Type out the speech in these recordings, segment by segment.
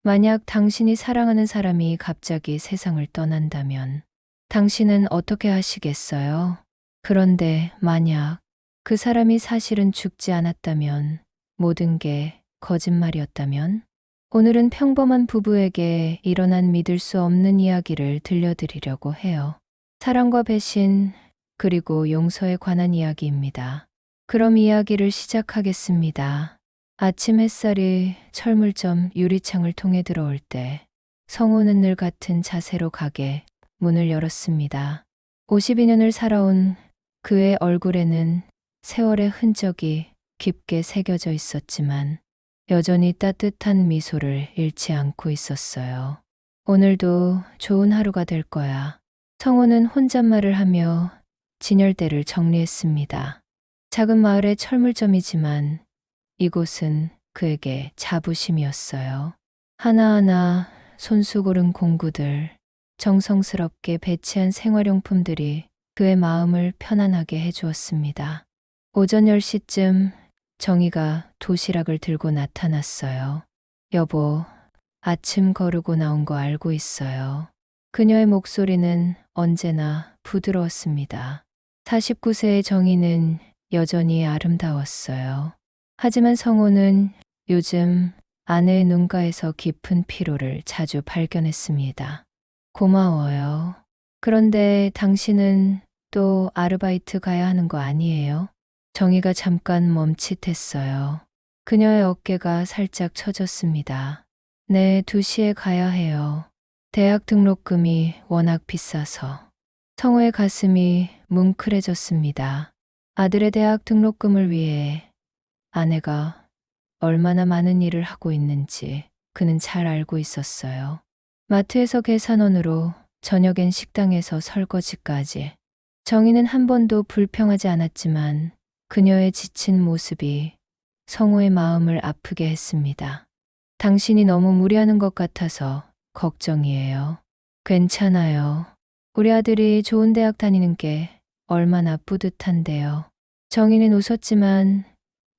만약 당신이 사랑하는 사람이 갑자기 세상을 떠난다면 당신은 어떻게 하시겠어요? 그런데 만약 그 사람이 사실은 죽지 않았다면, 모든 게 거짓말이었다면? 오늘은 평범한 부부에게 일어난 믿을 수 없는 이야기를 들려드리려고 해요. 사랑과 배신, 그리고 용서에 관한 이야기입니다. 그럼 이야기를 시작하겠습니다. 아침 햇살이 철물점 유리창을 통해 들어올 때 성우는 늘 같은 자세로 가게 문을 열었습니다. 52년을 살아온 그의 얼굴에는 세월의 흔적이 깊게 새겨져 있었지만 여전히 따뜻한 미소를 잃지 않고 있었어요. 오늘도 좋은 하루가 될 거야. 성우는 혼잣말을 하며 진열대를 정리했습니다. 작은 마을의 철물점이지만 이곳은 그에게 자부심이었어요. 하나하나 손수 고른 공구들, 정성스럽게 배치한 생활용품들이 그의 마음을 편안하게 해주었습니다. 오전 10시쯤 정희가 도시락을 들고 나타났어요. 여보, 아침 거르고 나온 거 알고 있어요. 그녀의 목소리는 언제나 부드러웠습니다. 49세의 정희는 여전히 아름다웠어요. 하지만 성호는 요즘 아내의 눈가에서 깊은 피로를 자주 발견했습니다. 고마워요. 그런데 당신은 또 아르바이트 가야 하는 거 아니에요? 정희가 잠깐 멈칫했어요. 그녀의 어깨가 살짝 처졌습니다. 네, 2시에 가야 해요. 대학 등록금이 워낙 비싸서. 성우의 가슴이 뭉클해졌습니다. 아들의 대학 등록금을 위해 아내가 얼마나 많은 일을 하고 있는지 그는 잘 알고 있었어요. 마트에서 계산원으로 저녁엔 식당에서 설거지까지. 정희는 한 번도 불평하지 않았지만 그녀의 지친 모습이 성우의 마음을 아프게 했습니다. 당신이 너무 무리하는 것 같아서 걱정이에요. 괜찮아요. 우리 아들이 좋은 대학 다니는 게 얼마나 뿌듯한데요. 정희는 웃었지만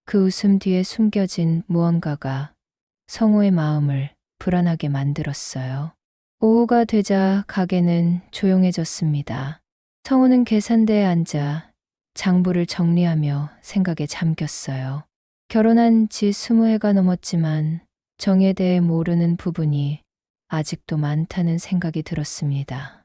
그 웃음 뒤에 숨겨진 무언가가 성우의 마음을 불안하게 만들었어요. 오후가 되자 가게는 조용해졌습니다. 성우는 계산대에 앉아 장부를 정리하며 생각에 잠겼어요. 결혼한 지 20해가 넘었지만 정에 대해 모르는 부분이 아직도 많다는 생각이 들었습니다.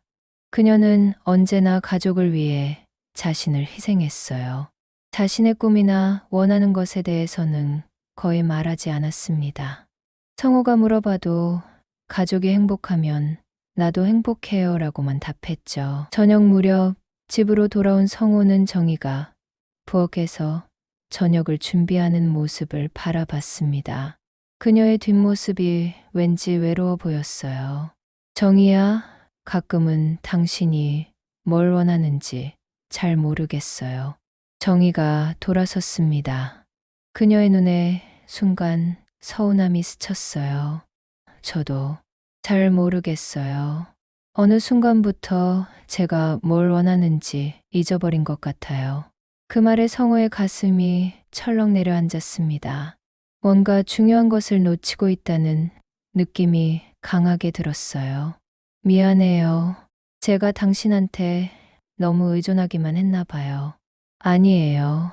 그녀는 언제나 가족을 위해 자신을 희생했어요. 자신의 꿈이나 원하는 것에 대해서는 거의 말하지 않았습니다. 성우가 물어봐도 가족이 행복하면 나도 행복해요 라고만 답했죠. 저녁 무렵 집으로 돌아온 성우는 정희가 부엌에서 저녁을 준비하는 모습을 바라봤습니다. 그녀의 뒷모습이 왠지 외로워 보였어요. 정희야, 가끔은 당신이 뭘 원하는지 잘 모르겠어요. 정희가 돌아섰습니다. 그녀의 눈에 순간 서운함이 스쳤어요. 저도 잘 모르겠어요. 어느 순간부터 제가 뭘 원하는지 잊어버린 것 같아요. 그 말에 성우의 가슴이 철렁 내려앉았습니다. 뭔가 중요한 것을 놓치고 있다는 느낌이 강하게 들었어요. 미안해요. 제가 당신한테 너무 의존하기만 했나 봐요. 아니에요.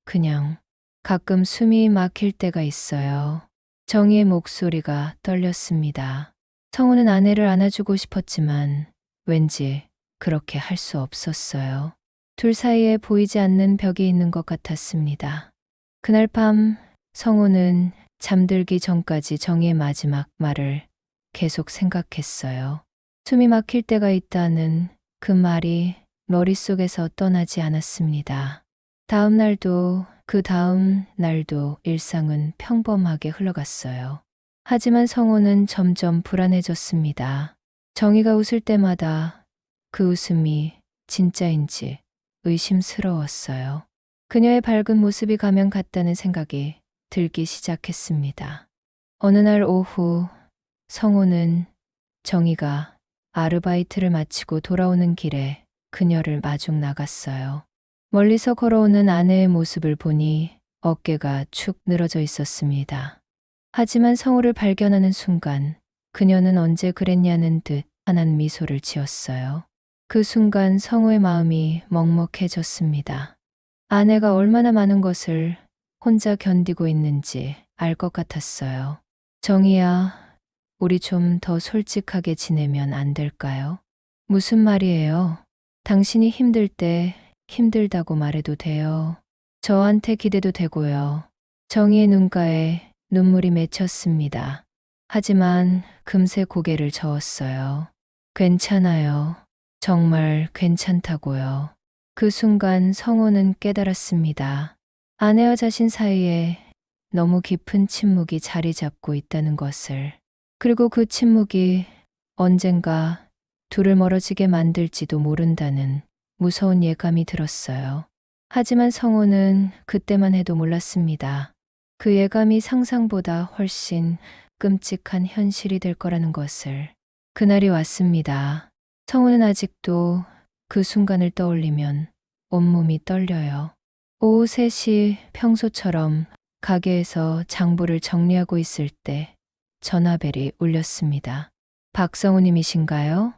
그냥 가끔 숨이 막힐 때가 있어요. 정희의 목소리가 떨렸습니다. 성우는 아내를 안아주고 싶었지만 왠지 그렇게 할 수 없었어요. 둘 사이에 보이지 않는 벽이 있는 것 같았습니다. 그날 밤 성우는 잠들기 전까지 정희의 마지막 말을 계속 생각했어요. 숨이 막힐 때가 있다는 그 말이 머릿속에서 떠나지 않았습니다. 다음 날도 그 다음 날도 일상은 평범하게 흘러갔어요. 하지만 성호는 점점 불안해졌습니다. 정희가 웃을 때마다 그 웃음이 진짜인지 의심스러웠어요. 그녀의 밝은 모습이 가면 같다는 생각이 들기 시작했습니다. 어느 날 오후 성호는 정희가 아르바이트를 마치고 돌아오는 길에 그녀를 마중 나갔어요. 멀리서 걸어오는 아내의 모습을 보니 어깨가 축 늘어져 있었습니다. 하지만 성우를 발견하는 순간 그녀는 언제 그랬냐는 듯 환한 미소를 지었어요. 그 순간 성우의 마음이 먹먹해졌습니다. 아내가 얼마나 많은 것을 혼자 견디고 있는지 알 것 같았어요. 정희야, 우리 좀 더 솔직하게 지내면 안 될까요? 무슨 말이에요? 당신이 힘들 때 힘들다고 말해도 돼요. 저한테 기대도 되고요. 정희의 눈가에 눈물이 맺혔습니다. 하지만 금세 고개를 저었어요. 괜찮아요. 정말 괜찮다고요. 그 순간 성호는 깨달았습니다. 아내와 자신 사이에 너무 깊은 침묵이 자리 잡고 있다는 것을. 그리고 그 침묵이 언젠가 둘을 멀어지게 만들지도 모른다는 무서운 예감이 들었어요. 하지만 성호는 그때만 해도 몰랐습니다. 그 예감이 상상보다 훨씬 끔찍한 현실이 될 거라는 것을. 그날이 왔습니다. 성호는 아직도 그 순간을 떠올리면 온몸이 떨려요. 오후 3시 평소처럼 가게에서 장부를 정리하고 있을 때 전화벨이 울렸습니다. 박성우님이신가요?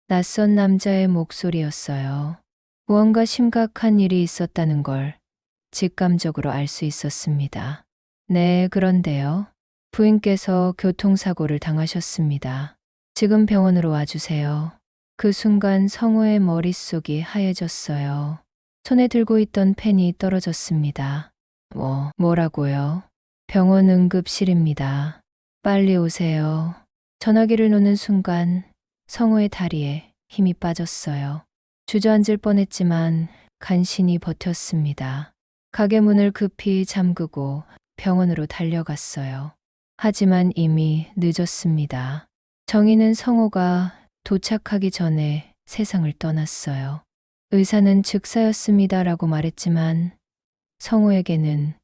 낯선 남자의 목소리였어요. 무언가 심각한 일이 있었다는 걸 직감적으로 알 수 있었습니다. 네, 그런데요. 부인께서 교통사고를 당하셨습니다. 지금 병원으로 와주세요. 그 순간 성우의 머릿속이 하얘졌어요. 손에 들고 있던 펜이 떨어졌습니다. 뭐라고요? 병원 응급실입니다. 빨리 오세요. 전화기를 놓는 순간 성우의 다리에 힘이 빠졌어요. 주저앉을 뻔했지만 간신히 버텼습니다. 가게 문을 급히 잠그고 병원으로 달려갔어요. 하지만 이미 늦었습니다. 정희는 성호가 도착하기 전에 세상을 떠났어요. 의사는 즉사였습니다라고 말했지만 성호에게는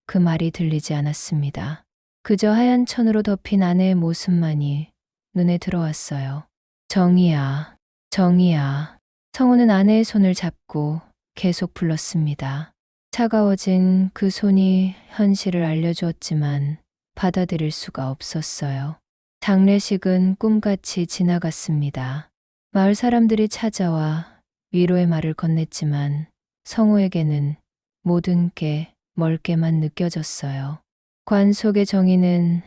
그 말이 들리지 않았습니다. 그저 하얀 천으로 덮인 아내의 모습만이 눈에 들어왔어요. 정희야, 정희야. 성호는 아내의 손을 잡고 계속 불렀습니다. 차가워진 그 손이 현실을 알려주었지만 받아들일 수가 없었어요. 장례식은 꿈같이 지나갔습니다. 마을 사람들이 찾아와 위로의 말을 건넸지만 성호에게는 모든 게 멀게만 느껴졌어요. 관 속의 정희는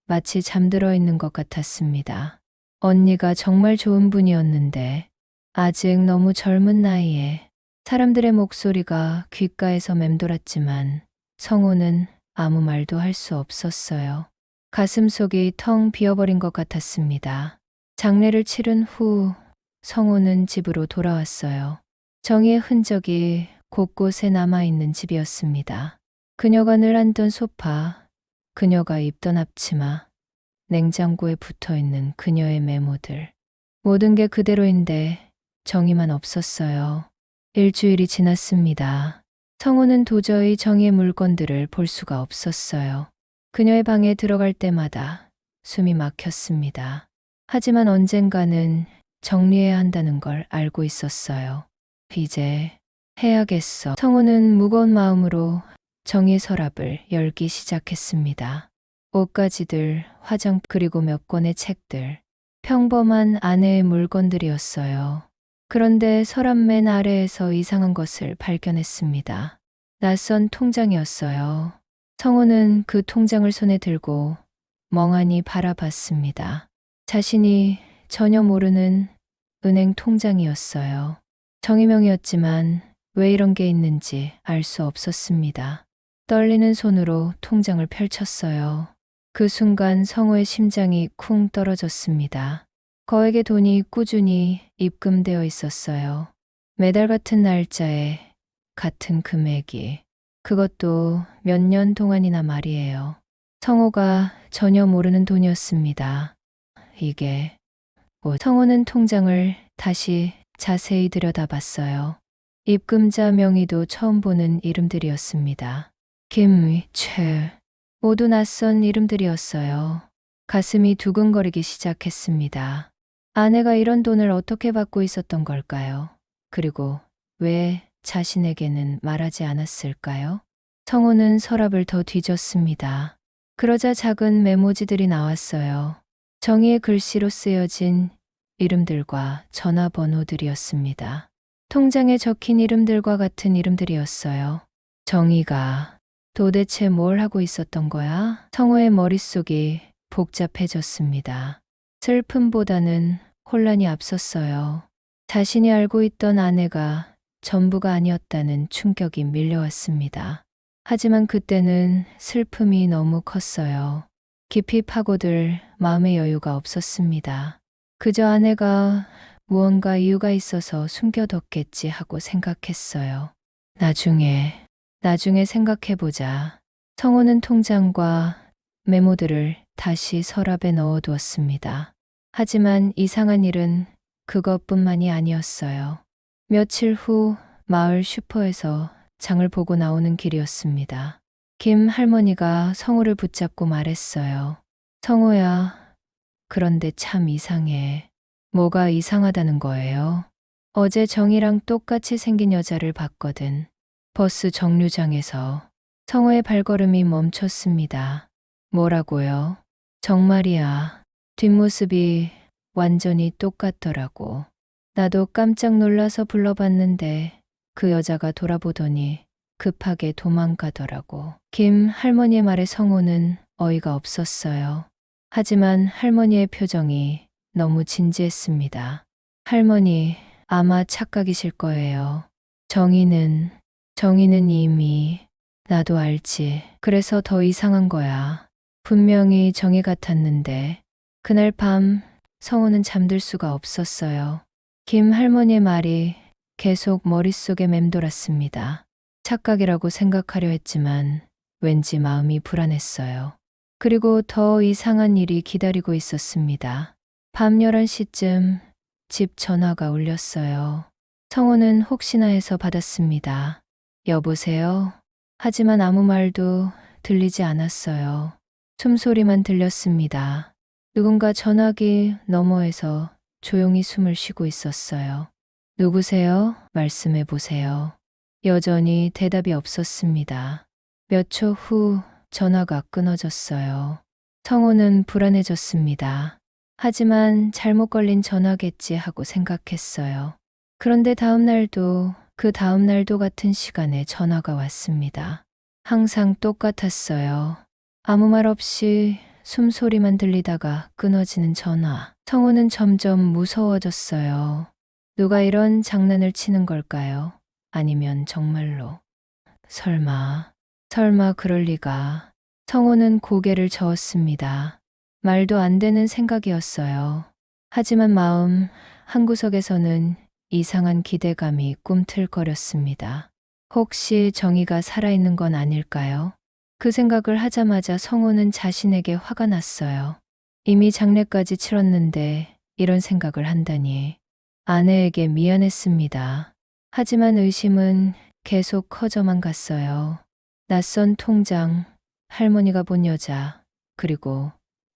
마치 잠들어 있는 것 같았습니다. 언니가 정말 좋은 분이었는데 아직 너무 젊은 나이에. 사람들의 목소리가 귓가에서 맴돌았지만 성호는 아무 말도 할 수 없었어요. 가슴속이 텅 비어버린 것 같았습니다. 장례를 치른 후 성호는 집으로 돌아왔어요. 정희의 흔적이 곳곳에 남아있는 집이었습니다. 그녀가 늘 앉던 소파, 그녀가 입던 앞치마, 냉장고에 붙어있는 그녀의 메모들. 모든 게 그대로인데 정희만 없었어요. 일주일이 지났습니다. 성호는 도저히 정희의 물건들을 볼 수가 없었어요. 그녀의 방에 들어갈 때마다 숨이 막혔습니다. 하지만 언젠가는 정리해야 한다는 걸 알고 있었어요. 이제 해야겠어. 성호는 무거운 마음으로 정희의 서랍을 열기 시작했습니다. 옷가지들, 화장, 그리고 몇 권의 책들. 평범한 아내의 물건들이었어요. 그런데 서랍 맨 아래에서 이상한 것을 발견했습니다. 낯선 통장이었어요. 성호는 그 통장을 손에 들고 멍하니 바라봤습니다. 자신이 전혀 모르는 은행 통장이었어요. 정의명이었지만 왜 이런 게 있는지 알 수 없었습니다. 떨리는 손으로 통장을 펼쳤어요. 그 순간 성호의 심장이 쿵 떨어졌습니다. 거액의 돈이 꾸준히 입금되어 있었어요. 매달 같은 날짜에 같은 금액이. 그것도 몇 년 동안이나 말이에요. 성호가 전혀 모르는 돈이었습니다. 이게 성호는 통장을 다시 자세히 들여다봤어요. 입금자 명의도 처음 보는 이름들이었습니다. 김, 최. 모두 낯선 이름들이었어요. 가슴이 두근거리기 시작했습니다. 아내가 이런 돈을 어떻게 받고 있었던 걸까요? 그리고 왜 자신에게는 말하지 않았을까요? 성호는 서랍을 더 뒤졌습니다. 그러자 작은 메모지들이 나왔어요. 정의의 글씨로 쓰여진 이름들과 전화번호들이었습니다. 통장에 적힌 이름들과 같은 이름들이었어요. 정의가 도대체 뭘 하고 있었던 거야? 성우의 머릿속이 복잡해졌습니다. 슬픔보다는 혼란이 앞섰어요. 자신이 알고 있던 아내가 전부가 아니었다는 충격이 밀려왔습니다. 하지만 그때는 슬픔이 너무 컸어요. 깊이 파고들 마음의 여유가 없었습니다. 그저 아내가 무언가 이유가 있어서 숨겨뒀겠지 하고 생각했어요. 나중에 생각해보자. 성우는 통장과 메모들을 다시 서랍에 넣어두었습니다. 하지만 이상한 일은 그것뿐만이 아니었어요. 며칠 후 마을 슈퍼에서 장을 보고 나오는 길이었습니다. 김 할머니가 성우를 붙잡고 말했어요. 성우야, 그런데 참 이상해. 뭐가 이상하다는 거예요? 어제 정이랑 똑같이 생긴 여자를 봤거든. 버스 정류장에서. 성우의 발걸음이 멈췄습니다. 뭐라고요? 정말이야. 뒷모습이 완전히 똑같더라고. 나도 깜짝 놀라서 불러봤는데 그 여자가 돌아보더니 급하게 도망가더라고. 김 할머니의 말에 성우는 어이가 없었어요. 하지만 할머니의 표정이 너무 진지했습니다. 할머니, 아마 착각이실 거예요. 정의는 이미 나도 알지. 그래서 더 이상한 거야. 분명히 정의 같았는데 그날 밤 성우는 잠들 수가 없었어요. 김 할머니의 말이 계속 머릿속에 맴돌았습니다. 착각이라고 생각하려 했지만 왠지 마음이 불안했어요. 그리고 더 이상한 일이 기다리고 있었습니다. 밤 11시쯤 집 전화가 울렸어요. 성우는 혹시나 해서 받았습니다. 여보세요? 하지만 아무 말도 들리지 않았어요. 숨소리만 들렸습니다. 누군가 전화기 너머에서 조용히 숨을 쉬고 있었어요. 누구세요? 말씀해 보세요. 여전히 대답이 없었습니다. 몇 초 후 전화가 끊어졌어요. 성우는 불안해졌습니다. 하지만 잘못 걸린 전화겠지 하고 생각했어요. 그런데 그 다음 날도 같은 시간에 전화가 왔습니다. 항상 똑같았어요. 아무 말 없이 숨소리만 들리다가 끊어지는 전화. 성우는 점점 무서워졌어요. 누가 이런 장난을 치는 걸까요? 아니면 정말로. 설마 그럴 리가. 성우는 고개를 저었습니다. 말도 안 되는 생각이었어요. 하지만 마음 한구석에서는 이상한 기대감이 꿈틀거렸습니다. 혹시 정의가 살아있는 건 아닐까요? 그 생각을 하자마자 성우는 자신에게 화가 났어요. 이미 장례까지 치렀는데 이런 생각을 한다니. 아내에게 미안했습니다. 하지만 의심은 계속 커져만 갔어요. 낯선 통장, 할머니가 본 여자, 그리고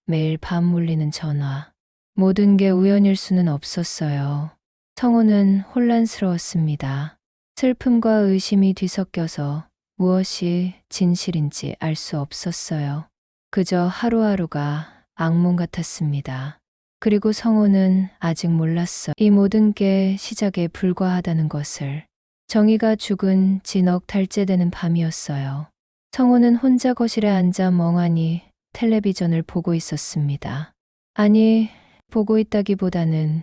매일 밤 울리는 전화. 모든 게 우연일 수는 없었어요. 성우는 혼란스러웠습니다. 슬픔과 의심이 뒤섞여서 무엇이 진실인지 알 수 없었어요. 그저 하루하루가 악몽 같았습니다. 그리고 성우는 아직 몰랐어. 이 모든 게 시작에 불과하다는 것을. 정의가 죽은 지 넉 달째 되는 밤이었어요. 성우는 혼자 거실에 앉아 멍하니 텔레비전을 보고 있었습니다. 아니, 보고 있다기보다는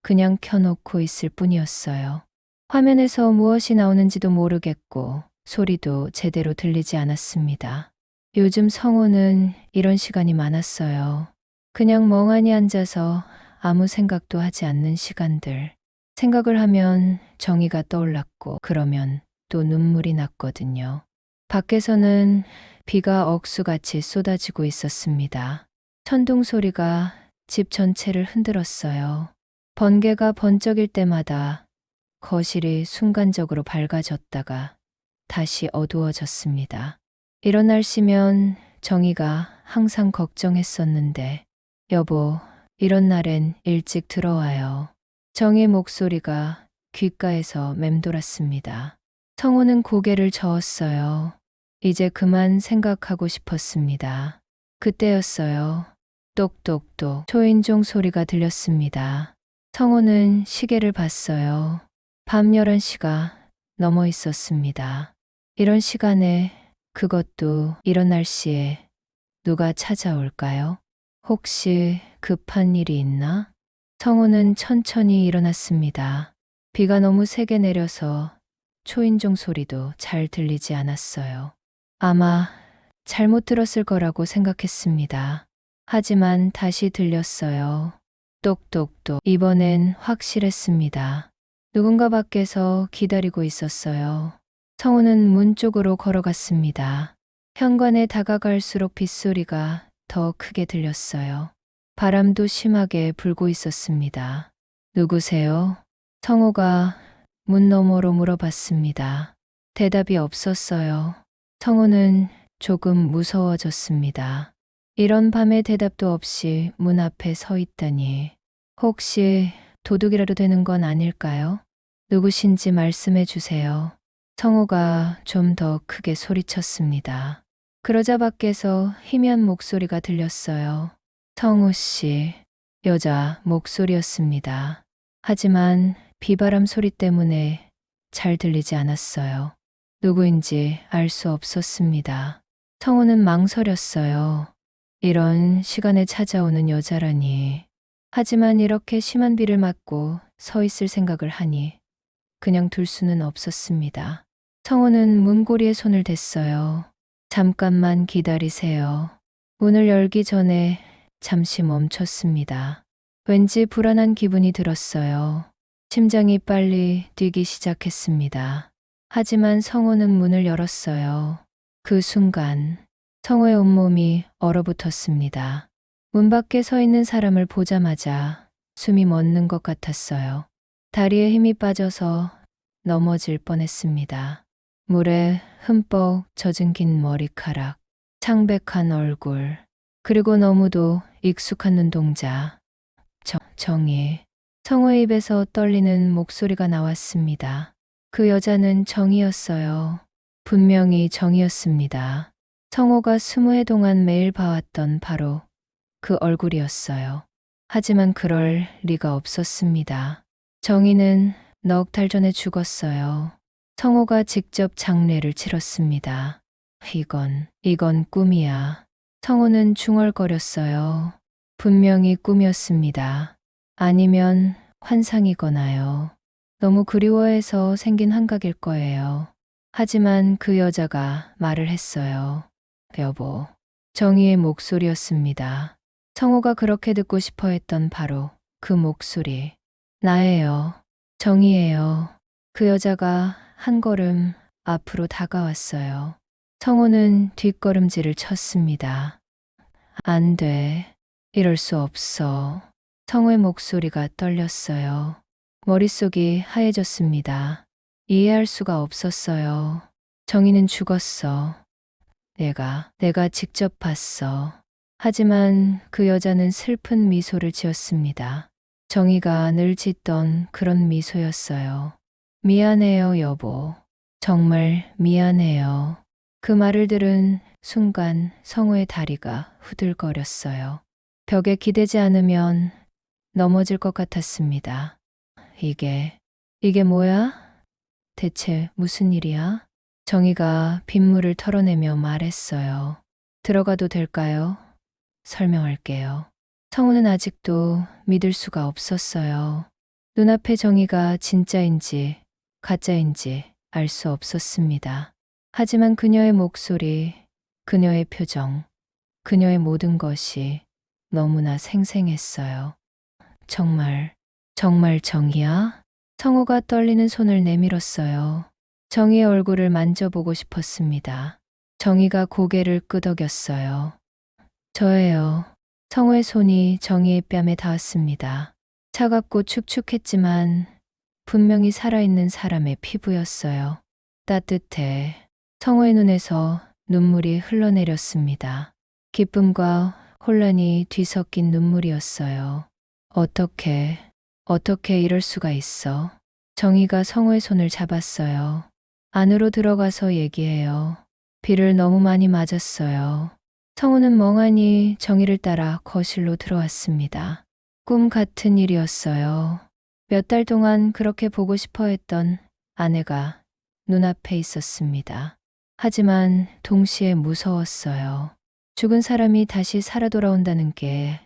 그냥 켜놓고 있을 뿐이었어요. 화면에서 무엇이 나오는지도 모르겠고 소리도 제대로 들리지 않았습니다. 요즘 성우는 이런 시간이 많았어요. 그냥 멍하니 앉아서 아무 생각도 하지 않는 시간들. 생각을 하면 정의가 떠올랐고 그러면 또 눈물이 났거든요. 밖에서는 비가 억수같이 쏟아지고 있었습니다. 천둥 소리가 집 전체를 흔들었어요. 번개가 번쩍일 때마다 거실이 순간적으로 밝아졌다가 다시 어두워졌습니다. 이런 날씨면 정의가 항상 걱정했었는데, 여보, 이런 날엔 일찍 들어와요. 정의 목소리가 귓가에서 맴돌았습니다. 성우는 고개를 저었어요. 이제 그만 생각하고 싶었습니다. 그때였어요. 똑똑똑 초인종 소리가 들렸습니다. 성호는 시계를 봤어요. 밤 11시가 넘어 있었습니다. 이런 시간에, 그것도 이런 날씨에 누가 찾아올까요? 혹시 급한 일이 있나? 성호는 천천히 일어났습니다. 비가 너무 세게 내려서 초인종 소리도 잘 들리지 않았어요. 아마 잘못 들었을 거라고 생각했습니다. 하지만 다시 들렸어요. 똑똑똑. 이번엔 확실했습니다. 누군가 밖에서 기다리고 있었어요. 성우는 문 쪽으로 걸어갔습니다. 현관에 다가갈수록 빗소리가 더 크게 들렸어요. 바람도 심하게 불고 있었습니다. 누구세요? 성우가 문 너머로 물어봤습니다. 대답이 없었어요. 성우는 조금 무서워졌습니다. 이런 밤에 대답도 없이 문 앞에 서 있다니. 혹시 도둑이라도 되는 건 아닐까요? 누구신지 말씀해 주세요. 성우가 좀 더 크게 소리쳤습니다. 그러자 밖에서 희미한 목소리가 들렸어요. 성우 씨, 여자 목소리였습니다. 하지만 비바람 소리 때문에 잘 들리지 않았어요. 누구인지 알 수 없었습니다. 성우는 망설였어요. 이런 시간에 찾아오는 여자라니. 하지만 이렇게 심한 비를 맞고 서 있을 생각을 하니 그냥 둘 수는 없었습니다. 성우는 문고리에 손을 댔어요. 잠깐만 기다리세요. 문을 열기 전에 잠시 멈췄습니다. 왠지 불안한 기분이 들었어요. 심장이 빨리 뛰기 시작했습니다. 하지만 성우는 문을 열었어요. 그 순간 성우의 온몸이 얼어붙었습니다. 문 밖에 서 있는 사람을 보자마자 숨이 멎는 것 같았어요. 다리에 힘이 빠져서 넘어질 뻔했습니다. 물에 흠뻑 젖은 긴 머리카락, 창백한 얼굴, 그리고 너무도 익숙한 눈동자. 정희. 성우의 입에서 떨리는 목소리가 나왔습니다. 그 여자는 정희였어요. 분명히 정희였습니다. 성우가 20해 동안 매일 봐왔던 바로 그 얼굴이었어요. 하지만 그럴 리가 없었습니다. 정희는 넉 달 전에 죽었어요. 성우가 직접 장례를 치렀습니다. 이건 꿈이야. 성우는 중얼거렸어요. 분명히 꿈이었습니다. 아니면 환상이거나요. 너무 그리워해서 생긴 환각일 거예요. 하지만 그 여자가 말을 했어요. 여보. 정희의 목소리였습니다. 성우가 그렇게 듣고 싶어 했던 바로 그 목소리. 나예요. 정희예요. 그 여자가 한 걸음 앞으로 다가왔어요. 성우는 뒷걸음질을 쳤습니다. 안 돼. 이럴 수 없어. 성우의 목소리가 떨렸어요. 머릿속이 하얘졌습니다. 이해할 수가 없었어요. 정희는 죽었어. 내가 직접 봤어. 하지만 그 여자는 슬픈 미소를 지었습니다. 정희가 늘 짓던 그런 미소였어요. 미안해요, 여보. 정말 미안해요. 그 말을 들은 순간 성우의 다리가 후들거렸어요. 벽에 기대지 않으면 넘어질 것 같았습니다. 이게 뭐야? 대체 무슨 일이야? 정희가 빗물을 털어내며 말했어요. 들어가도 될까요? 설명할게요. 성우는 아직도 믿을 수가 없었어요. 눈앞에 정희가 진짜인지 가짜인지 알 수 없었습니다. 하지만 그녀의 목소리, 그녀의 표정, 그녀의 모든 것이 너무나 생생했어요. 정말 정희야? 성우가 떨리는 손을 내밀었어요. 정희의 얼굴을 만져보고 싶었습니다. 정희가 고개를 끄덕였어요. 저예요. 성우의 손이 정희의 뺨에 닿았습니다. 차갑고 축축했지만 분명히 살아있는 사람의 피부였어요. 따뜻해. 성우의 눈에서 눈물이 흘러내렸습니다. 기쁨과 혼란이 뒤섞인 눈물이었어요. 어떻게 이럴 수가 있어? 정희가 성우의 손을 잡았어요. 안으로 들어가서 얘기해요. 비를 너무 많이 맞았어요. 성우는 멍하니 정희를 따라 거실로 들어왔습니다. 꿈 같은 일이었어요. 몇 달 동안 그렇게 보고 싶어 했던 아내가 눈앞에 있었습니다. 하지만 동시에 무서웠어요. 죽은 사람이 다시 살아 돌아온다는 게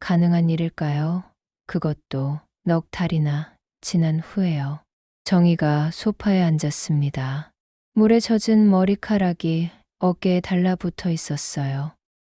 가능한 일일까요? 그것도 넉 달이나 지난 후에요. 정희가 소파에 앉았습니다. 물에 젖은 머리카락이 어깨에 달라붙어 있었어요.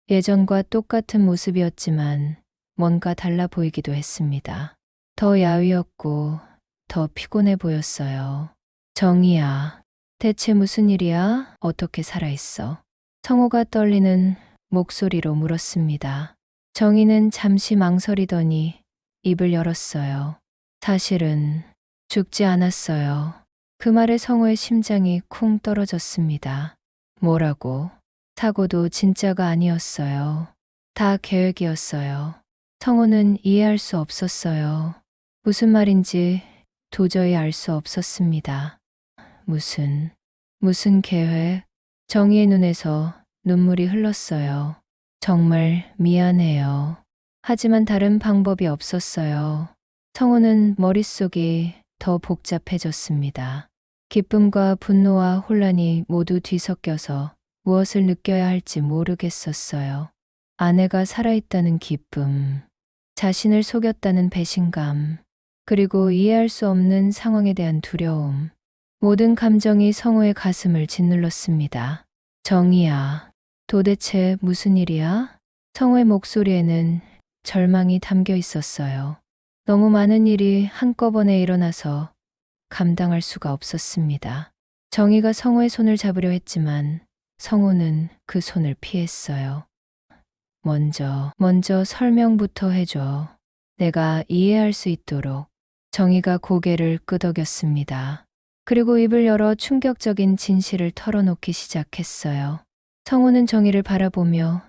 예전과 똑같은 모습이었지만 뭔가 달라 보이기도 했습니다. 더 야위었고 더 피곤해 보였어요. 정희야, 대체 무슨 일이야? 어떻게 살아있어? 성호가 떨리는 목소리로 물었습니다. 정희는 잠시 망설이더니 입을 열었어요. 사실은 죽지 않았어요. 그 말에 성호의 심장이 쿵 떨어졌습니다. 뭐라고? 사고도 진짜가 아니었어요. 다 계획이었어요. 성호는 이해할 수 없었어요. 무슨 말인지 도저히 알 수 없었습니다. 무슨 계획? 정희의 눈에서 눈물이 흘렀어요. 정말 미안해요. 하지만 다른 방법이 없었어요. 성호는 머릿속이 더 복잡해졌습니다. 기쁨과 분노와 혼란이 모두 뒤섞여서 무엇을 느껴야 할지 모르겠었어요. 아내가 살아있다는 기쁨, 자신을 속였다는 배신감, 그리고 이해할 수 없는 상황에 대한 두려움. 모든 감정이 성호의 가슴을 짓눌렀습니다. 정희야, 도대체 무슨 일이야? 성호의 목소리에는 절망이 담겨 있었어요. 너무 많은 일이 한꺼번에 일어나서 감당할 수가 없었습니다. 정희가 성호의 손을 잡으려 했지만 성호는 그 손을 피했어요. 먼저 설명부터 해줘. 내가 이해할 수 있도록. 정희가 고개를 끄덕였습니다. 그리고 입을 열어 충격적인 진실을 털어놓기 시작했어요. 성호는 정희를 바라보며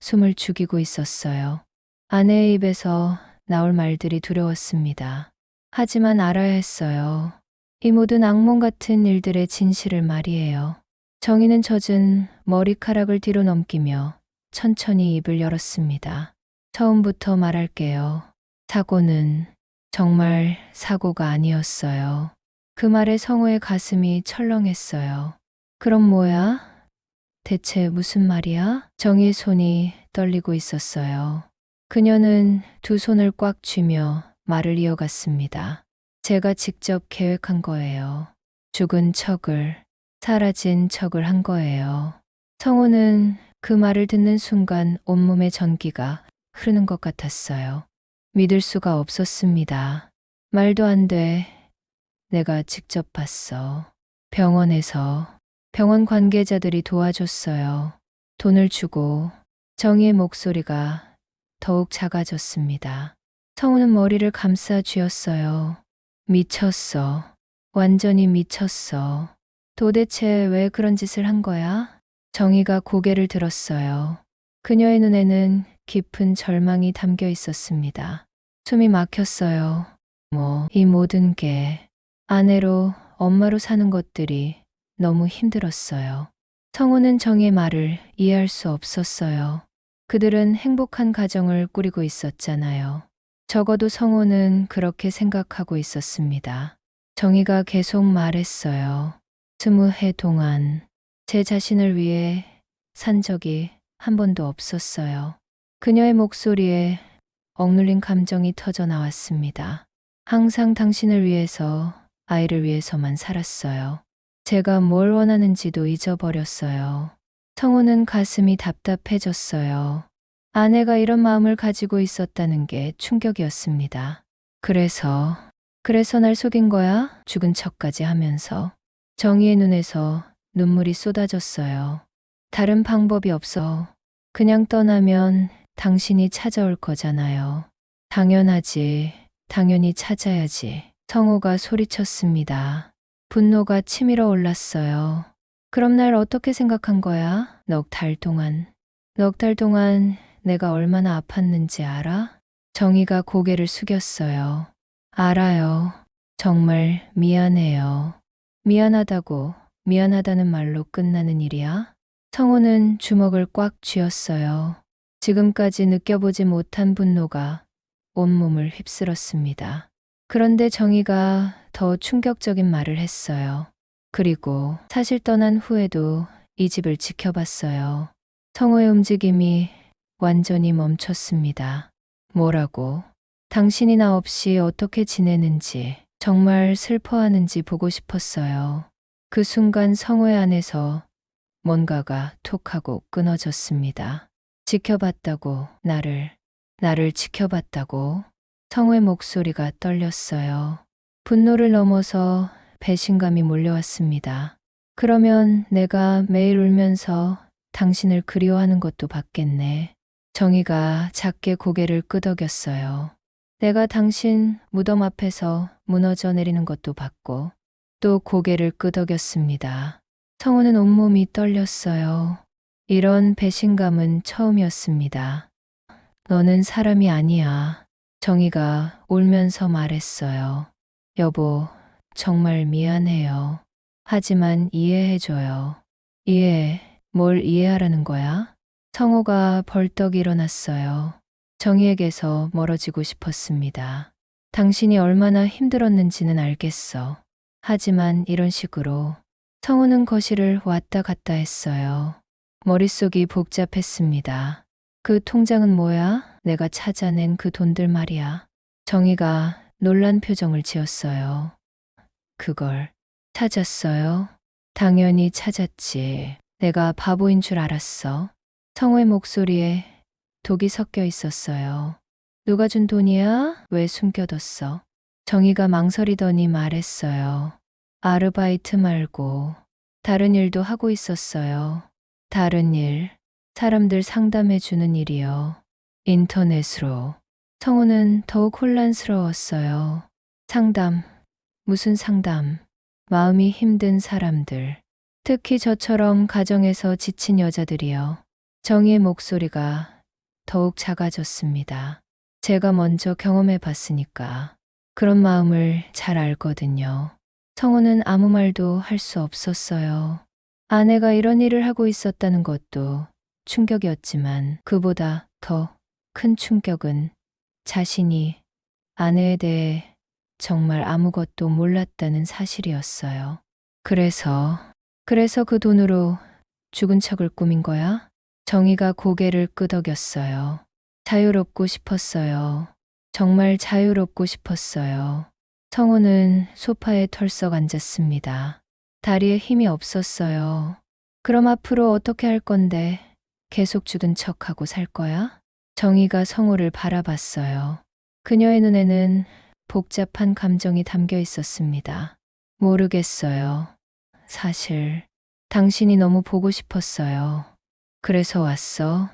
숨을 죽이고 있었어요. 아내의 입에서 나올 말들이 두려웠습니다. 하지만 알아야 했어요. 이 모든 악몽 같은 일들의 진실을 말이에요. 정희는 젖은 머리카락을 뒤로 넘기며 천천히 입을 열었습니다. 처음부터 말할게요. 사고는 정말 사고가 아니었어요. 그 말에 성호의 가슴이 철렁했어요. 그럼 뭐야? 대체 무슨 말이야? 정희의 손이 떨리고 있었어요. 그녀는 두 손을 꽉 쥐며 말을 이어갔습니다. 제가 직접 계획한 거예요. 죽은 척을, 사라진 척을 한 거예요. 성호는 그 말을 듣는 순간 온몸에 전기가 흐르는 것 같았어요. 믿을 수가 없었습니다. 말도 안 돼. 내가 직접 봤어. 병원에서. 병원 관계자들이 도와줬어요. 돈을 주고. 정희의 목소리가 더욱 작아졌습니다. 성우는 머리를 감싸 쥐었어요. 미쳤어. 완전히 미쳤어. 도대체 왜 그런 짓을 한 거야? 정희가 고개를 들었어요. 그녀의 눈에는 깊은 절망이 담겨 있었습니다. 숨이 막혔어요. 이 모든 게 아내로, 엄마로 사는 것들이 너무 힘들었어요. 성우는 정희의 말을 이해할 수 없었어요. 그들은 행복한 가정을 꾸리고 있었잖아요. 적어도 성우는 그렇게 생각하고 있었습니다. 정희가 계속 말했어요. 20해 동안 제 자신을 위해 산 적이 한 번도 없었어요. 그녀의 목소리에 억눌린 감정이 터져 나왔습니다. 항상 당신을 위해서, 아이를 위해서만 살았어요. 제가 뭘 원하는지도 잊어버렸어요. 성우는 가슴이 답답해졌어요. 아내가 이런 마음을 가지고 있었다는 게 충격이었습니다. 그래서 날 속인 거야? 죽은 척까지 하면서. 정희의 눈에서 눈물이 쏟아졌어요. 다른 방법이 없어. 그냥 떠나면 당신이 찾아올 거잖아요. 당연하지. 당연히 찾아야지. 성호가 소리쳤습니다. 분노가 치밀어 올랐어요. 그럼 날 어떻게 생각한 거야? 넉 달 동안 내가 얼마나 아팠는지 알아? 정희가 고개를 숙였어요. 알아요. 정말 미안해요. 미안하다는 말로 끝나는 일이야? 성호는 주먹을 꽉 쥐었어요. 지금까지 느껴보지 못한 분노가 온몸을 휩쓸었습니다. 그런데 정희가 더 충격적인 말을 했어요. 그리고 사실 떠난 후에도 이 집을 지켜봤어요. 성호의 움직임이 완전히 멈췄습니다. 뭐라고? 당신이 나 없이 어떻게 지내는지, 정말 슬퍼하는지 보고 싶었어요. 그 순간 성호의 안에서 뭔가가 톡 하고 끊어졌습니다. 지켜봤다고, 나를 지켜봤다고. 성호의 목소리가 떨렸어요. 분노를 넘어서 배신감이 몰려왔습니다. 그러면 내가 매일 울면서 당신을 그리워하는 것도 봤겠네. 정희가 작게 고개를 끄덕였어요. 내가 당신 무덤 앞에서 무너져 내리는 것도 봤고, 또 고개를 끄덕였습니다. 성우는 온몸이 떨렸어요. 이런 배신감은 처음이었습니다. 너는 사람이 아니야. 정희가 울면서 말했어요. 여보, 정말 미안해요. 하지만 이해해줘요. 뭘 이해하라는 거야? 성호가 벌떡 일어났어요. 정희에게서 멀어지고 싶었습니다. 당신이 얼마나 힘들었는지는 알겠어. 하지만 이런 식으로. 성호는 거실을 왔다 갔다 했어요. 머릿속이 복잡했습니다. 그 통장은 뭐야? 내가 찾아낸 그 돈들 말이야. 정희가 놀란 표정을 지었어요. 그걸 찾았어요? 당연히 찾았지. 내가 바보인 줄 알았어. 성호의 목소리에 독이 섞여 있었어요. 누가 준 돈이야? 왜 숨겨뒀어? 정희가 망설이더니 말했어요. 아르바이트 말고 다른 일도 하고 있었어요. 다른 일, 사람들 상담해 주는 일이요. 인터넷으로. 성우는 더욱 혼란스러웠어요. 상담, 무슨 상담? 마음이 힘든 사람들, 특히 저처럼 가정에서 지친 여자들이요. 정희의 목소리가 더욱 작아졌습니다. 제가 먼저 경험해 봤으니까 그런 마음을 잘 알거든요. 성우는 아무 말도 할 수 없었어요. 아내가 이런 일을 하고 있었다는 것도 충격이었지만 그보다 더 큰 충격은 자신이 아내에 대해 정말 아무것도 몰랐다는 사실이었어요. 그래서 그 돈으로 죽은 척을 꾸민 거야? 정희가 고개를 끄덕였어요. 자유롭고 싶었어요. 정말 자유롭고 싶었어요. 성우는 소파에 털썩 앉았습니다. 다리에 힘이 없었어요. 그럼 앞으로 어떻게 할 건데? 계속 죽은 척하고 살 거야? 정희가 성우를 바라봤어요. 그녀의 눈에는 복잡한 감정이 담겨 있었습니다. 모르겠어요. 사실 당신이 너무 보고 싶었어요. 그래서 왔어.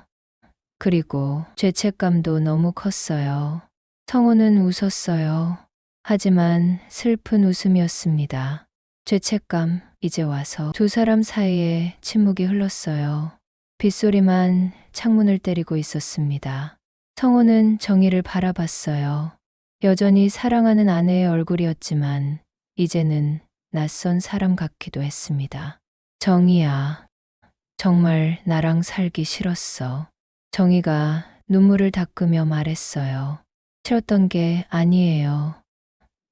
그리고 죄책감도 너무 컸어요. 성우는 웃었어요. 하지만 슬픈 웃음이었습니다. 죄책감, 이제 와서 두 사람 사이에 침묵이 흘렀어요. 빗소리만 창문을 때리고 있었습니다. 성우는 정희를 바라봤어요. 여전히 사랑하는 아내의 얼굴이었지만 이제는 낯선 사람 같기도 했습니다. 정희야, 정말 나랑 살기 싫었어. 정희가 눈물을 닦으며 말했어요. 싫었던 게 아니에요.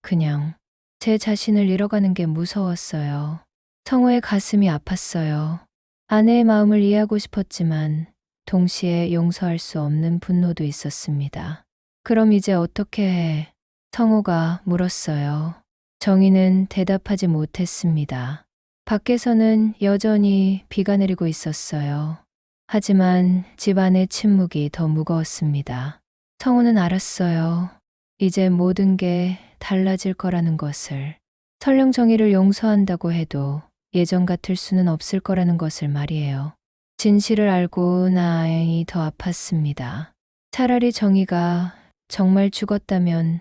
그냥 제 자신을 잃어가는 게 무서웠어요. 성우의 가슴이 아팠어요. 아내의 마음을 이해하고 싶었지만 동시에 용서할 수 없는 분노도 있었습니다. 그럼 이제 어떻게 해? 성우가 물었어요. 정희는 대답하지 못했습니다. 밖에서는 여전히 비가 내리고 있었어요. 하지만 집 안의 침묵이 더 무거웠습니다. 성우는 알았어요. 이제 모든 게 달라질 거라는 것을. 설령 정희를 용서한다고 해도 예전 같을 수는 없을 거라는 것을 말이에요. 진실을 알고 나니 더 아팠습니다. 차라리 정희가 정말 죽었다면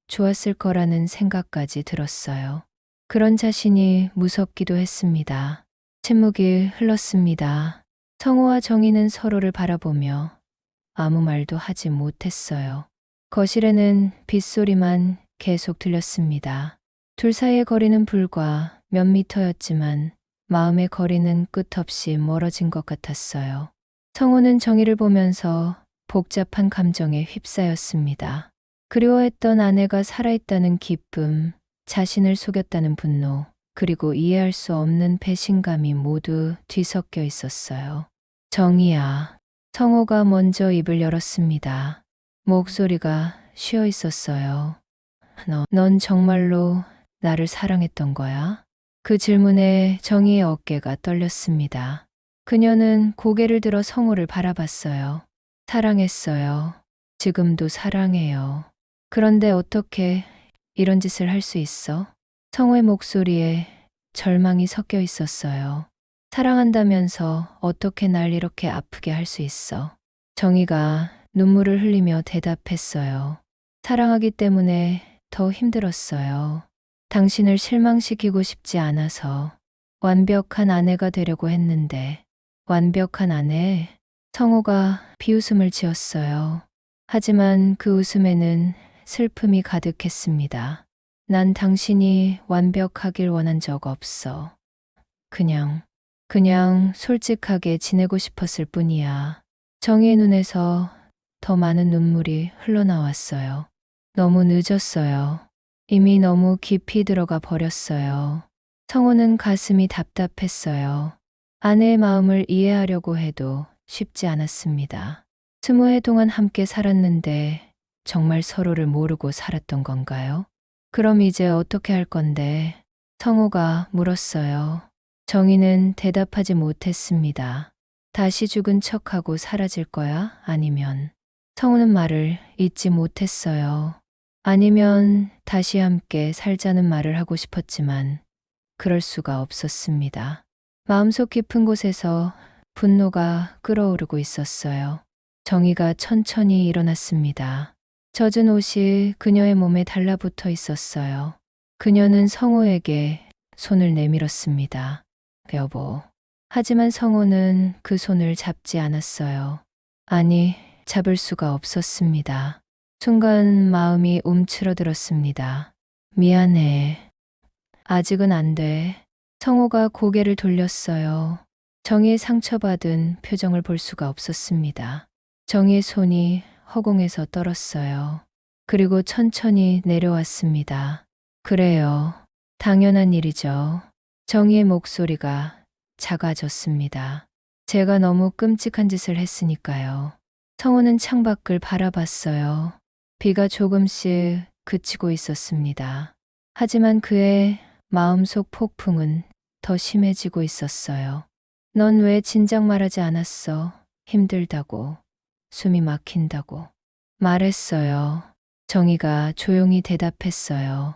좋았을 거라는 생각까지 들었어요. 그런 자신이 무섭기도 했습니다. 침묵이 흘렀습니다. 성우와 정희는 서로를 바라보며 아무 말도 하지 못했어요. 거실에는 빗소리만 계속 들렸습니다. 둘 사이의 거리는 불과 몇 미터였지만 마음의 거리는 끝없이 멀어진 것 같았어요. 성우는 정희를 보면서 복잡한 감정에 휩싸였습니다. 그리워했던 아내가 살아있다는 기쁨, 자신을 속였다는 분노, 그리고 이해할 수 없는 배신감이 모두 뒤섞여 있었어요. 정희야. 성우가 먼저 입을 열었습니다. 목소리가 쉬어 있었어요. 넌 정말로 나를 사랑했던 거야? 그 질문에 정희의 어깨가 떨렸습니다. 그녀는 고개를 들어 성우를 바라봤어요. 사랑했어요. 지금도 사랑해요. 그런데 어떻게 이런 짓을 할 수 있어? 성우의 목소리에 절망이 섞여 있었어요. 사랑한다면서 어떻게 날 이렇게 아프게 할 수 있어? 정희가 눈물을 흘리며 대답했어요. 사랑하기 때문에 더 힘들었어요. 당신을 실망시키고 싶지 않아서 완벽한 아내가 되려고 했는데 완벽한 아내? 성우가 비웃음을 지었어요. 하지만 그 웃음에는 슬픔이 가득했습니다. 난 당신이 완벽하길 원한 적 없어. 그냥 솔직하게 지내고 싶었을 뿐이야. 정희의 눈에서 더 많은 눈물이 흘러나왔어요. 너무 늦었어요. 이미 너무 깊이 들어가 버렸어요. 성우는 가슴이 답답했어요. 아내의 마음을 이해하려고 해도 쉽지 않았습니다. 20해 동안 함께 살았는데 정말 서로를 모르고 살았던 건가요? 그럼 이제 어떻게 할 건데? 성우가 물었어요. 정희는 대답하지 못했습니다. 다시 죽은 척하고 사라질 거야? 아니면? 성우는 말을 잇지 못했어요. 아니면 다시 함께 살자는 말을 하고 싶었지만 그럴 수가 없었습니다. 마음속 깊은 곳에서 분노가 끓어오르고 있었어요. 정희가 천천히 일어났습니다. 젖은 옷이 그녀의 몸에 달라붙어 있었어요. 그녀는 성우에게 손을 내밀었습니다. 여보. 하지만 성우는 그 손을 잡지 않았어요. 아니, 잡을 수가 없었습니다. 순간 마음이 움츠러들었습니다. 미안해. 아직은 안 돼. 성우가 고개를 돌렸어요. 정희의 상처받은 표정을 볼 수가 없었습니다. 정희의 손이 허공에서 떨었어요. 그리고 천천히 내려왔습니다. 그래요. 당연한 일이죠. 정희의 목소리가 작아졌습니다. 제가 너무 끔찍한 짓을 했으니까요. 성우는 창밖을 바라봤어요. 비가 조금씩 그치고 있었습니다. 하지만 그의 마음속 폭풍은 더 심해지고 있었어요. 넌 왜 진작 말하지 않았어? 힘들다고, 숨이 막힌다고. 말했어요. 정희가 조용히 대답했어요.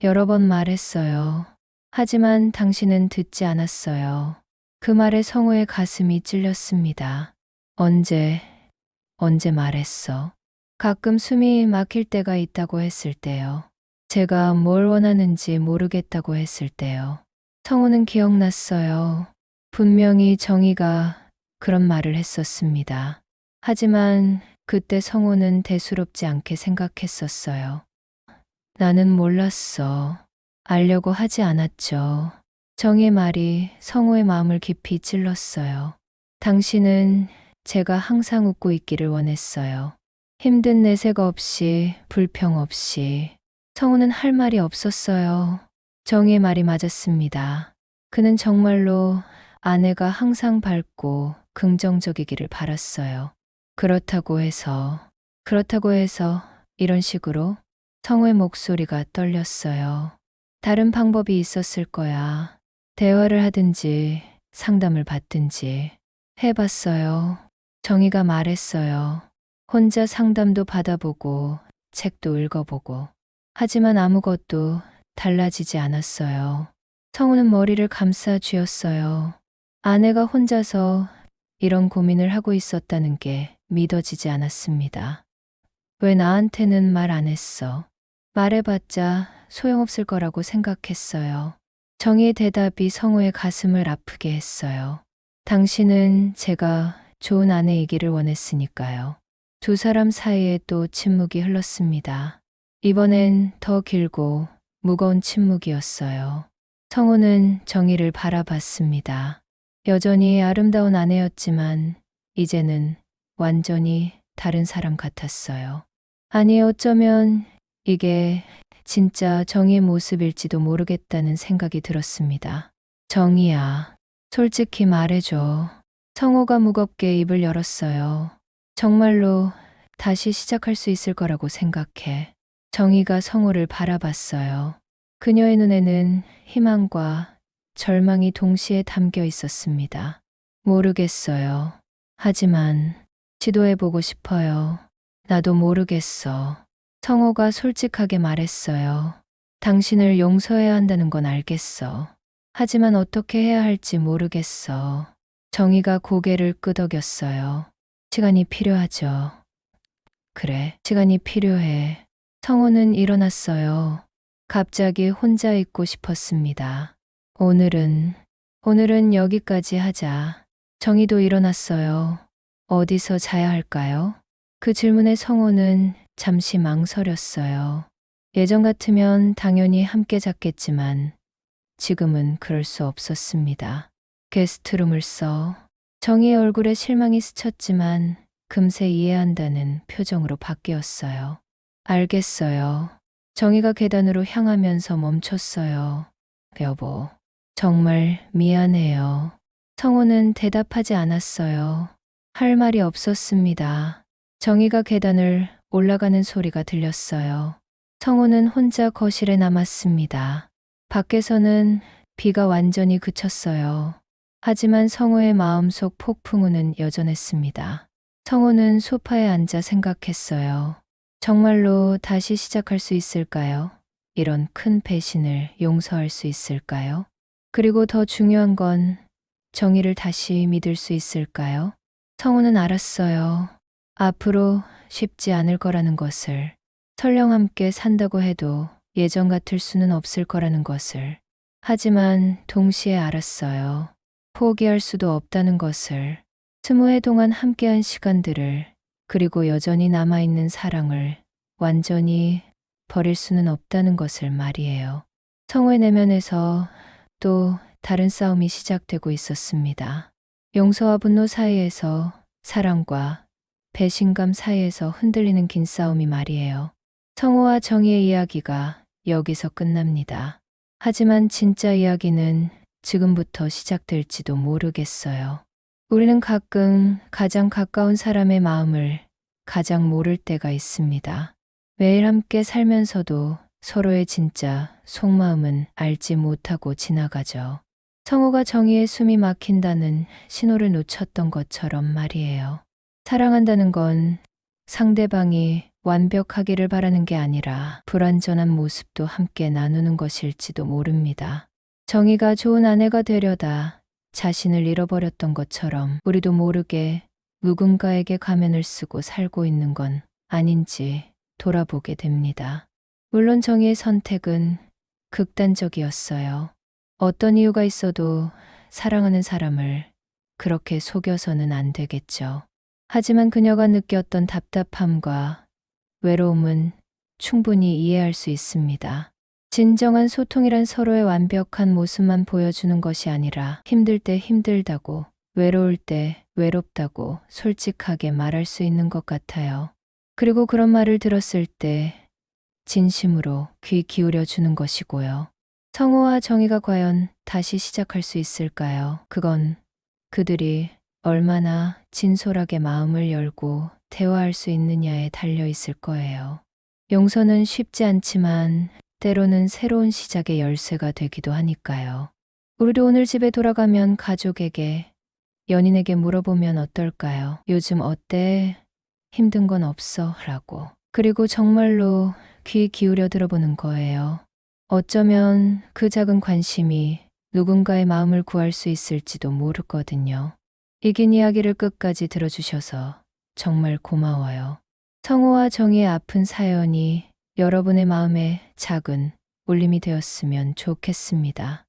여러 번 말했어요. 하지만 당신은 듣지 않았어요. 그 말에 성우의 가슴이 찔렸습니다. 언제 말했어? 가끔 숨이 막힐 때가 있다고 했을 때요. 제가 뭘 원하는지 모르겠다고 했을 때요. 성우는 기억났어요. 분명히 정희가 그런 말을 했었습니다. 하지만 그때 성우는 대수롭지 않게 생각했었어요. 나는 몰랐어. 알려고 하지 않았죠. 정희의 말이 성우의 마음을 깊이 찔렀어요. 당신은 제가 항상 웃고 있기를 원했어요. 힘든 내색 없이, 불평 없이. 성우는 할 말이 없었어요. 정희의 말이 맞았습니다. 그는 정말로 아내가 항상 밝고 긍정적이기를 바랐어요. 그렇다고 해서 이런 식으로 성우의 목소리가 떨렸어요. 다른 방법이 있었을 거야. 대화를 하든지 상담을 받든지 해봤어요. 정희가 말했어요. 혼자 상담도 받아보고 책도 읽어보고. 하지만 아무것도 달라지지 않았어요. 성우는 머리를 감싸 쥐었어요. 아내가 혼자서 이런 고민을 하고 있었다는 게 믿어지지 않았습니다. 왜 나한테는 말 안 했어? 말해봤자 소용없을 거라고 생각했어요. 정희의 대답이 성우의 가슴을 아프게 했어요. 당신은 제가 좋은 아내이기를 원했으니까요. 두 사람 사이에 또 침묵이 흘렀습니다. 이번엔 더 길고 무거운 침묵이었어요. 성호는 정희를 바라봤습니다. 여전히 아름다운 아내였지만 이제는 완전히 다른 사람 같았어요. 아니, 어쩌면 이게 진짜 정희의 모습일지도 모르겠다는 생각이 들었습니다. 정희야, 솔직히 말해줘. 성호가 무겁게 입을 열었어요. 정말로 다시 시작할 수 있을 거라고 생각해. 정희가 성호를 바라봤어요. 그녀의 눈에는 희망과 절망이 동시에 담겨 있었습니다. 모르겠어요. 하지만 시도해보고 싶어요. 나도 모르겠어. 성호가 솔직하게 말했어요. 당신을 용서해야 한다는 건 알겠어. 하지만 어떻게 해야 할지 모르겠어. 정희가 고개를 끄덕였어요. 시간이 필요하죠. 그래, 시간이 필요해. 성호는 일어났어요. 갑자기 혼자 있고 싶었습니다. 오늘은 여기까지 하자. 정희도 일어났어요. 어디서 자야 할까요? 그 질문에 성호는 잠시 망설였어요. 예전 같으면 당연히 함께 잤겠지만 지금은 그럴 수 없었습니다. 게스트룸을 써. 정희의 얼굴에 실망이 스쳤지만 금세 이해한다는 표정으로 바뀌었어요. 알겠어요. 정희가 계단으로 향하면서 멈췄어요. 여보, 정말 미안해요. 성호는 대답하지 않았어요. 할 말이 없었습니다. 정희가 계단을 올라가는 소리가 들렸어요. 성호는 혼자 거실에 남았습니다. 밖에서는 비가 완전히 그쳤어요. 하지만 성호의 마음속 폭풍우는 여전했습니다. 성호는 소파에 앉아 생각했어요. 정말로 다시 시작할 수 있을까요? 이런 큰 배신을 용서할 수 있을까요? 그리고 더 중요한 건 정의를 다시 믿을 수 있을까요? 성우는 알았어요. 앞으로 쉽지 않을 거라는 것을, 설령 함께 산다고 해도 예전 같을 수는 없을 거라는 것을. 하지만 동시에 알았어요. 포기할 수도 없다는 것을. 20해 동안 함께한 시간들을, 그리고 여전히 남아있는 사랑을 완전히 버릴 수는 없다는 것을 말이에요. 성우의 내면에서 또 다른 싸움이 시작되고 있었습니다. 용서와 분노 사이에서, 사랑과 배신감 사이에서 흔들리는 긴 싸움이 말이에요. 성우와 정의의 이야기가 여기서 끝납니다. 하지만 진짜 이야기는 지금부터 시작될지도 모르겠어요. 우리는 가끔 가장 가까운 사람의 마음을 가장 모를 때가 있습니다. 매일 함께 살면서도 서로의 진짜 속마음은 알지 못하고 지나가죠. 성우가 정의의 숨이 막힌다는 신호를 놓쳤던 것처럼 말이에요. 사랑한다는 건 상대방이 완벽하기를 바라는 게 아니라 불완전한 모습도 함께 나누는 것일지도 모릅니다. 정의가 좋은 아내가 되려다 자신을 잃어버렸던 것처럼 우리도 모르게 누군가에게 가면을 쓰고 살고 있는 건 아닌지 돌아보게 됩니다. 물론 정의의 선택은 극단적이었어요. 어떤 이유가 있어도 사랑하는 사람을 그렇게 속여서는 안 되겠죠. 하지만 그녀가 느꼈던 답답함과 외로움은 충분히 이해할 수 있습니다. 진정한 소통이란 서로의 완벽한 모습만 보여주는 것이 아니라 힘들 때 힘들다고, 외로울 때 외롭다고 솔직하게 말할 수 있는 것 같아요. 그리고 그런 말을 들었을 때 진심으로 귀 기울여 주는 것이고요. 성호와 정의가 과연 다시 시작할 수 있을까요? 그건 그들이 얼마나 진솔하게 마음을 열고 대화할 수 있느냐에 달려 있을 거예요. 용서는 쉽지 않지만 때로는 새로운 시작의 열쇠가 되기도 하니까요. 우리도 오늘 집에 돌아가면 가족에게, 연인에게 물어보면 어떨까요? 요즘 어때? 힘든 건 없어? 라고. 그리고 정말로 귀 기울여 들어보는 거예요. 어쩌면 그 작은 관심이 누군가의 마음을 구할 수 있을지도 모르거든요. 이 긴 이야기를 끝까지 들어주셔서 정말 고마워요. 성호와 정의의 아픈 사연이 여러분의 마음에 작은 울림이 되었으면 좋겠습니다.